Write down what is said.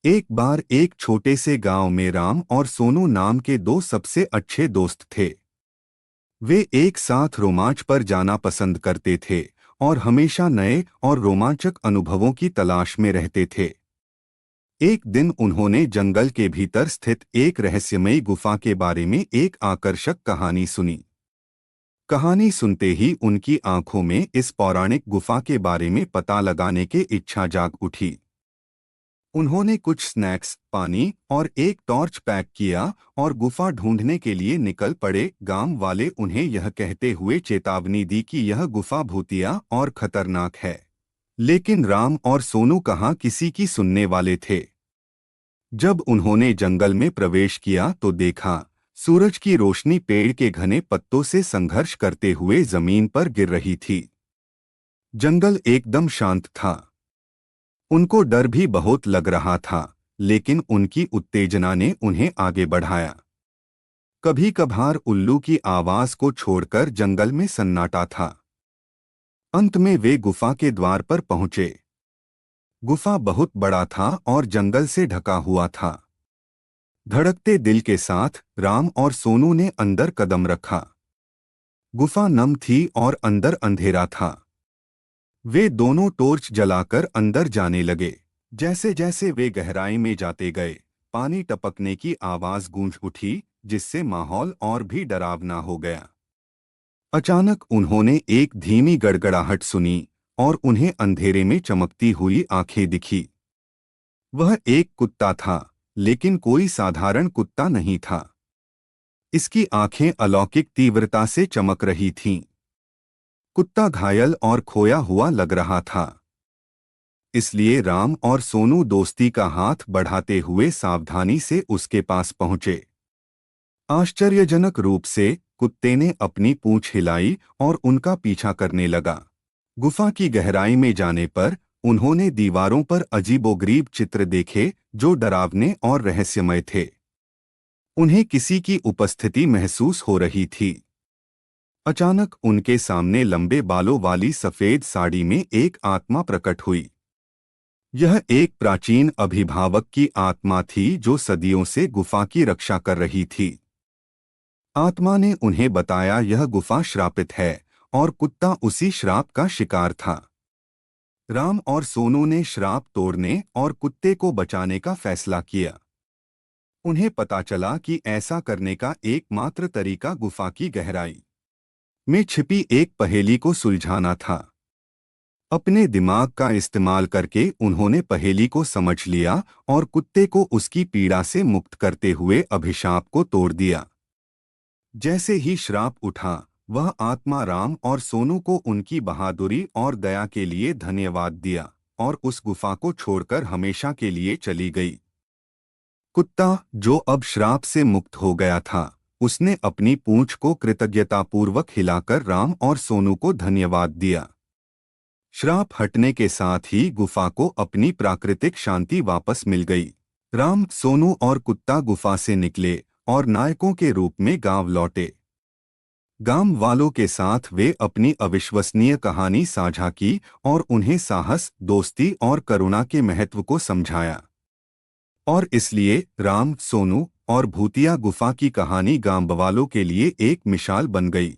एक बार एक छोटे से गांव में राम और सोनू नाम के दो सबसे अच्छे दोस्त थे। वे एक साथ रोमांच पर जाना पसंद करते थे और हमेशा नए और रोमांचक अनुभवों की तलाश में रहते थे। एक दिन उन्होंने जंगल के भीतर स्थित एक रहस्यमयी गुफा के बारे में एक आकर्षक कहानी सुनी। कहानी सुनते ही उनकी आंखों में इस पौराणिक गुफा के बारे में पता लगाने की इच्छा जाग उठी। उन्होंने कुछ स्नैक्स, पानी और एक टॉर्च पैक किया और गुफा ढूंढने के लिए निकल पड़े। गांव वाले उन्हें यह कहते हुए चेतावनी दी कि यह गुफा भूतिया और खतरनाक है, लेकिन राम और सोनू कहाँ किसी की सुनने वाले थे। जब उन्होंने जंगल में प्रवेश किया तो देखा, सूरज की रोशनी पेड़ के घने पत्तों से संघर्ष करते हुए जमीन पर गिर रही थी। जंगल एकदम शांत था। उनको डर भी बहुत लग रहा था, लेकिन उनकी उत्तेजना ने उन्हें आगे बढ़ाया। कभी कभार उल्लू की आवाज को छोड़कर जंगल में सन्नाटा था। अंत में वे गुफा के द्वार पर पहुंचे। गुफा बहुत बड़ा था और जंगल से ढका हुआ था। धड़कते दिल के साथ राम और सोनू ने अंदर कदम रखा। गुफा नम थी और अंदर अंधेरा था। वे दोनों टॉर्च जलाकर अंदर जाने लगे। जैसे जैसे वे गहराई में जाते गए, पानी टपकने की आवाज गूंज उठी, जिससे माहौल और भी डरावना हो गया। अचानक उन्होंने एक धीमी गड़गड़ाहट सुनी और उन्हें अंधेरे में चमकती हुई आंखें दिखी। वह एक कुत्ता था, लेकिन कोई साधारण कुत्ता नहीं था। इसकी आंखें अलौकिक तीव्रता से चमक रही थीं। कुत्ता घायल और खोया हुआ लग रहा था। इसलिए राम और सोनू दोस्ती का हाथ बढ़ाते हुए सावधानी से उसके पास पहुंचे। आश्चर्यजनक रूप से कुत्ते ने अपनी पूंछ हिलाई और उनका पीछा करने लगा। गुफा की गहराई में जाने पर उन्होंने दीवारों पर अजीबोगरीब चित्र देखे, जो डरावने और रहस्यमय थे। उन्हें किसी की उपस्थिति महसूस हो रही थी। अचानक उनके सामने लंबे बालों वाली सफेद साड़ी में एक आत्मा प्रकट हुई। यह एक प्राचीन अभिभावक की आत्मा थी जो सदियों से गुफा की रक्षा कर रही थी। आत्मा ने उन्हें बताया, यह गुफा श्रापित है और कुत्ता उसी श्राप का शिकार था। राम और सोनू ने श्राप तोड़ने और कुत्ते को बचाने का फैसला किया। उन्हें पता चला कि ऐसा करने का एकमात्र तरीका गुफा की गहराई में छिपी एक पहेली को सुलझाना था। अपने दिमाग का इस्तेमाल करके उन्होंने पहेली को समझ लिया और कुत्ते को उसकी पीड़ा से मुक्त करते हुए अभिशाप को तोड़ दिया। जैसे ही श्राप उठा, वह आत्मा राम और सोनू को उनकी बहादुरी और दया के लिए धन्यवाद दिया और उस गुफा को छोड़कर हमेशा के लिए चली गई। कुत्ता, जो अब श्राप से मुक्त हो गया था, उसने अपनी पूंछ को कृतज्ञतापूर्वक हिलाकर राम और सोनू को धन्यवाद दिया। श्राप हटने के साथ ही गुफा को अपनी प्राकृतिक शांति वापस मिल गई। राम, सोनू और कुत्ता गुफा से निकले और नायकों के रूप में गांव लौटे। गांव वालों के साथ वे अपनी अविश्वसनीय कहानी साझा की और उन्हें साहस, दोस्ती और करुणा के महत्व को समझाया। और इसलिए राम, सोनू और भूतिया गुफा की कहानी गांव वालों के लिए एक मिसाल बन गई।